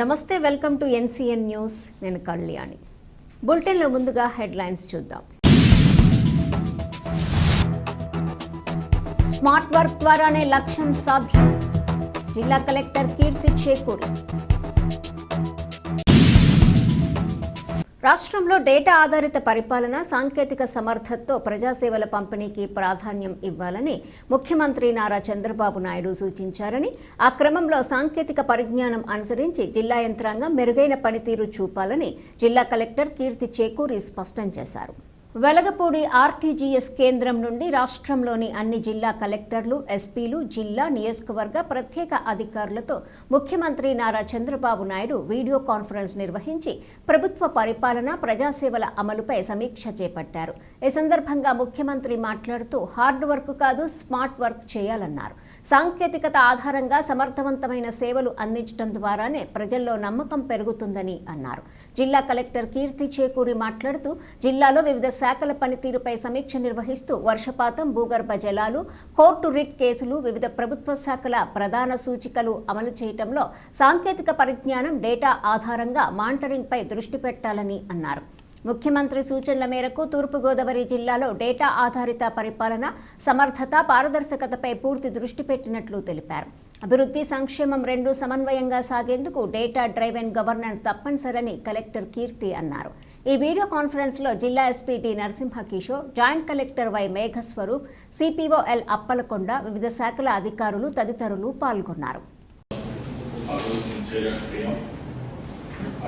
నమస్తే, welcome to NCN news. నేను కళ్యాణి. బులెటిన్లో ముందుగా హెడ్లైన్స్ చూద్దాం. స్మార్ట్ వర్క్ ద్వారానే లక్ష్యం సాధ్యం. జిల్లా కలెక్టర్ కీర్తి చేకూరి. రాష్ట్రంలో డేటా ఆధారిత పరిపాలన, సాంకేతిక సమర్థతతో ప్రజాసేవల పంపిణీకి ప్రాధాన్యం ఇవ్వాలని ముఖ్యమంత్రి నారా చంద్రబాబు నాయుడు సూచించారని, ఆ క్రమంలో సాంకేతిక పరిజ్ఞానం అనుసరించి జిల్లా యంత్రాంగం మెరుగైన పనితీరు చూపాలని జిల్లా కలెక్టర్ కీర్తి చేకూరి స్పష్టం చేశారు. వెలగపూడి ఆర్టీజీఎస్ కేంద్రం నుండి రాష్ట్రంలోని అన్ని జిల్లా కలెక్టర్లు, ఎస్పీలు, జిల్లా, నియోజకవర్గ ప్రత్యేక అధికారులతో ముఖ్యమంత్రి నారా చంద్రబాబు నాయుడు వీడియో కాన్ఫరెన్స్ నిర్వహించి ప్రభుత్వ పరిపాలన, ప్రజాసేవల అమలుపై సమీక్ష చేపట్టారు. ఈ సందర్భంగా ముఖ్యమంత్రి మాట్లాడుతూ హార్డ్ వర్క్ కాదు, స్మార్ట్ వర్క్ చేయాలన్నారు. సాంకేతికత ఆధారంగా సమర్థవంతమైన సేవలు అందించడం ద్వారానే ప్రజల్లో నమ్మకం పెరుగుతుందని అన్నారు. జిల్లా కలెక్టర్ కీర్తి చేకూరి మాట్లాడుతూ జిల్లాలో వివిధ శాఖల పనితీరుపై సమీక్ష నిర్వహిస్తూ వర్షపాతం, భూగర్భ జలాలు, కోర్టు రిట్ కేసులు, వివిధ ప్రభుత్వ శాఖల ప్రధాన సూచికలు అమలు చేయడంలో సాంకేతిక పరిజ్ఞానం, డేటా ఆధారంగా మానిటరింగ్పై దృష్టి పెట్టాలని అన్నారు. ముఖ్యమంత్రి సూచనల మేరకు తూర్పుగోదావరి జిల్లాలో డేటా ఆధారిత పరిపాలన, సమర్థత, పారదర్శకతపై పూర్తి దృష్టి పెట్టినట్లు తెలిపారు. అభివృద్ధి, సంక్షేమం రెండూ సమన్వయంగా సాగేందుకు డేటా డ్రైవెన్ గవర్నెన్స్ తప్పనిసరని కలెక్టర్ కీర్తి అన్నారు. ఈ వీడియో కాన్ఫరెన్స్ లో జిల్లా SP T Narasimha Kishore, joint collector Y Meghaswaroop, CPO L Appalakonda, వివిధ శాఖల అధికారులు తదితరులు పాల్గొన్నారు.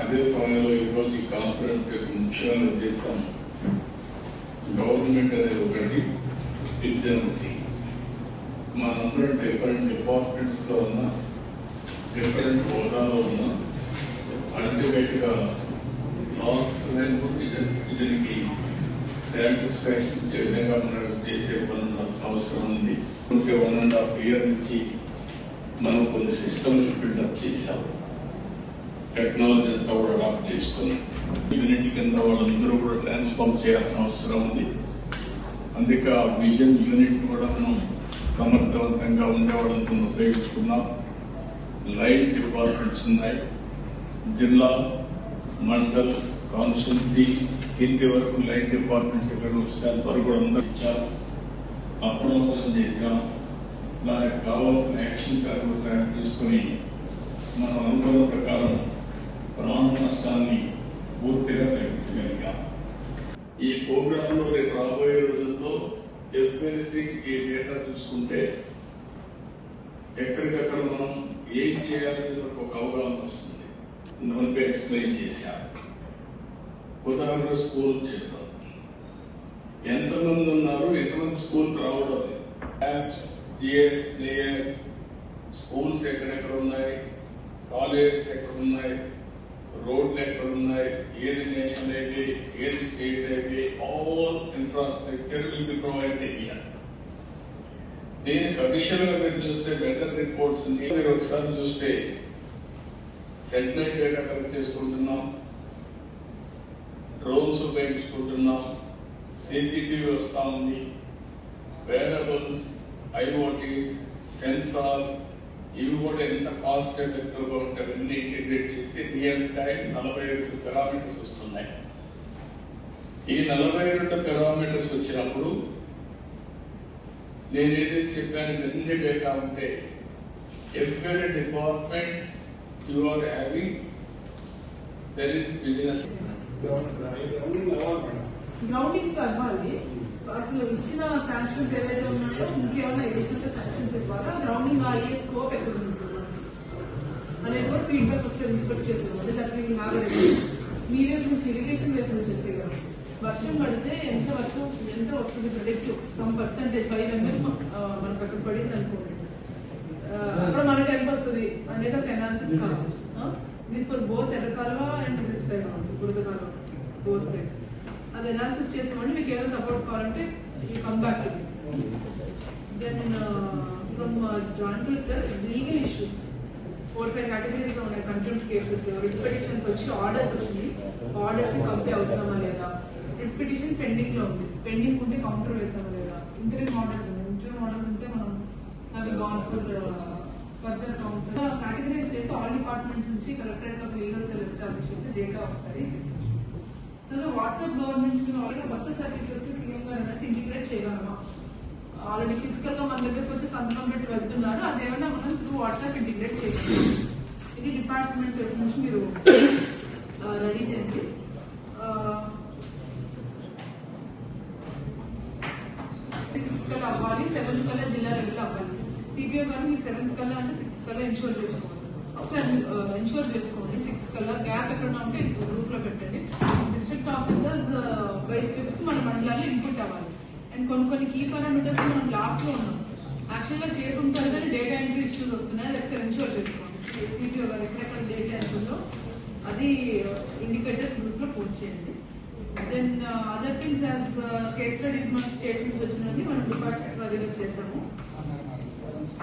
అదే సమయంలో ఈరోజు ఈ కాన్ఫరెన్స్ యొక్క ముఖ్యమైన ఉద్దేశం గవర్నమెంట్ అనేది ఒకటి, విద్యార్థి మనందరం డిఫరెంట్ డిపార్ట్మెంట్స్ లో ఉన్న, డిఫరెంట్ హోదాలో ఉన్న, అల్టిమేట్ గా లాస్ దీనికి సాటిస్ఫాక్షన్ ఇచ్చే విధంగా మనం చేసే పనులు అవసరం ఉంది. 1.5 years నుంచి మనం కొన్ని సిస్టమ్స్ బిల్డప్ చేశాం. టెక్నాలజీ అంతా కూడా అడాప్ట్ చేసుకుని యూనిట్ కింద వాళ్ళందరూ కూడా ట్రాన్స్ఫార్మ్ చేయాల్సిన అవసరం ఉంది. అందుకే ఆ విజన్ యూనిట్ కూడా మనం సమర్థవంతంగా ఉండేవాళ్ళంతా ఉపయోగించుకున్నాం. లైన్ డిపార్ట్మెంట్స్ ఉన్నాయి. జిల్లా, మండల్, కాన్స్టిట్యున్సీ కింది వరకు లైన్ డిపార్ట్మెంట్స్ ఇక్కడ వస్తే అంతవరకు కూడా అందరూ ఇచ్చారు. అప్రమత్తం చేశాం. దానికి కావాల్సిన యాక్షన్ కార్యక్రమం తీసుకుని మనం అనుకున్న ప్రకారం ప్రాణ నష్టాన్ని పూర్తిగా తగ్గించగలిగాం. ఈ ప్రోగ్రామ్ లో రేపు రాబోయే రోజుల్లో ఎవ్రీథింగ్ ఈ డేటా చూసుకుంటే ఎక్కడికక్కడ మనం ఏం చేయాలనేది ఒక అవగాహన వస్తుంది. ఇంతమంది ఎక్స్ప్లెయిన్ చేశారు. ఉదాహరణ స్కూల్ చెప్తాం. ఎంతమంది ఉన్నారు, ఎంతమంది స్కూల్ రావడం, యాప్స్, జిఎస్, లేయర్, స్కూల్స్ ఎక్కడెక్కడ ఉన్నాయి, కాలేజెస్ ఎక్కడ ఉన్నాయి, రోడ్లు ఎక్కడ ఉన్నాయి, ఏది నేషనల్ హైవే, ఏది state highway, all infrastructure will be provided here. దీనికి అడిషనల్ గా మీరు చూస్తే వెదర్ రిపోర్ట్స్ మీరు ఒకసారి చూస్తే సెటిలైట్ డేటా కలెక్ట్ చేసుకుంటున్నాం, డ్రోన్స్ ఉపయోగించుకుంటున్నాం, సిసిటీవీ వస్తా ఉంది, వేరబుల్స్, ఐఓటీస్, సెన్సార్స్, ఇవి కూడా ఎంత కాస్ట్ ఎఫెక్టివ్ గా ఉంటాయి. అన్ని ఇంటిగ్రేట్ చేసి రియల్ టైం 42 పారామీటర్స్ వస్తున్నాయి. ఈ 42 పారామీటర్స్ వచ్చినప్పుడు నేను ఏదైతే చెప్పాను, ఎన్ని డేటా ఉంటే every department you are having there is business grounding అవ్వాలి. అసలు ఇచ్చిన శాంక్షన్స్ ఏవైతే ఉన్నాయో ఇంకేమైనా ఎడిషనల్ శాంక్షన్స్ ఇవ్వాలా, గ్రౌండింగ్ అయ్యే స్కోప్ ఎక్కడ ఉంటుంది అనేది కూడా ఫీడ్బ్యాక్ ఒకసారి ఇన్స్పెక్ట్ చేసేవాళ్ళు. దానికి బాగా మీరే నుంచి ఇరిగేషన్ వైపు నుంచి చేసేవారు. వర్షం పడితే ఎంత వస్తుంది ప్రెడిక్టివ్ సమ్ పర్సెంటేజ్ 5 mm మనకు అక్కడ పడింది అనుకోండి, అప్పుడు మనకి ఎంత వస్తుంది అనేది ఒక అనాలిసిస్ కావాలి. దీని for both Errakaluva and this side also Buradakaluva, both sides అది అనాలిసిస్ చేసామంటే మీకు ఏమైనా సపోర్ట్ కావాలంటే you come back to then from joint collector legal issues 4-5 categories లో ఉన్నాయి. కంటెంప్ట్ కేసెస్, రిట్ పిటిషన్స్ వచ్చి ఆర్డర్స్ వచ్చింది, ఆర్డర్స్ కంప్లీ అవుతున్నామా లేదా, రిట్ పిటిషన్ పెండింగ్ లో ఉంది, పెండింగ్ ఉంటే కౌంటర్ వేసామా లేదా, ఇంటరింగ్ ఆర్డర్స్ ఉన్నాయి, ఇంటరింగ్ ఆర్డర్స్ ఉంటే మనం అవి gone for further counter categorise చేసి ఆల్ డిపార్ట్మెంట్స్ నుంచి కలెక్టరేట్ ఒక లీగల్ సెల్ ఎస్టాబ్లిష్ చేసి డేటా వస్తాయి. సో వాట్సాప్ గవర్నమెంట్ ఆల్రెడీ కొత్త సర్వీసెస్ సీఎం గారు అన్నట్టు ఇంటిగ్రేట్ చేయగలమా? ఆల్రెడీ ఫిజికల్ గా మన దగ్గరకు వచ్చి సంతకం పెట్టి వెళ్తున్నారు, అదేమన్నా మనం త్రూ వాట్సాప్ ఇంటిగ్రేట్ చేయగలం. ఇది డిపార్ట్మెంట్స్ వైపు నుంచి మీరు రెడీ చేయండి. కల్లా అవ్వాలి, 7th కల్లా జిల్లా లెవెల్ అవ్వాలి. సిపిఓ గారు మీ 7th కల్లా అంటే 6th కల్లా ఇన్షూర్ చేసుకోవాలి. ఒకసారి ఇన్షూర్ చేసుకోండి. 6th కల్లా గ్యాప్ ఎక్కడ ఉంటే గ్రూప్ లో పెట్టండి. డిస్ట్రిక్ట్ ఆఫీసర్స్ బై 5th మన మండలాల్లో ఇన్పుట్ అవ్వాలి. అండ్ కొన్ని కీ పారామీటర్స్ మనం లాస్ట్ లో ఉన్నాం, యాక్చువల్ గా చేసి ఉంటారు కానీ డేటా ఎంట్రీ ఇష్యూస్ వస్తున్నాయి, అది ఒకసారి ఇన్షూర్ చేసుకోండి. సిపిఓ గారు ఎక్కడెక్కడ డేటా ఎంత ఉందో అది ఇండికేటర్స్ గ్రూప్ లో పోస్ట్ చేయండి. Then other things as case studies మన స్టేట్ నుంచి వచ్చినవి మనం డిపార్ట్మెంట్ వారీగా చేస్తాము.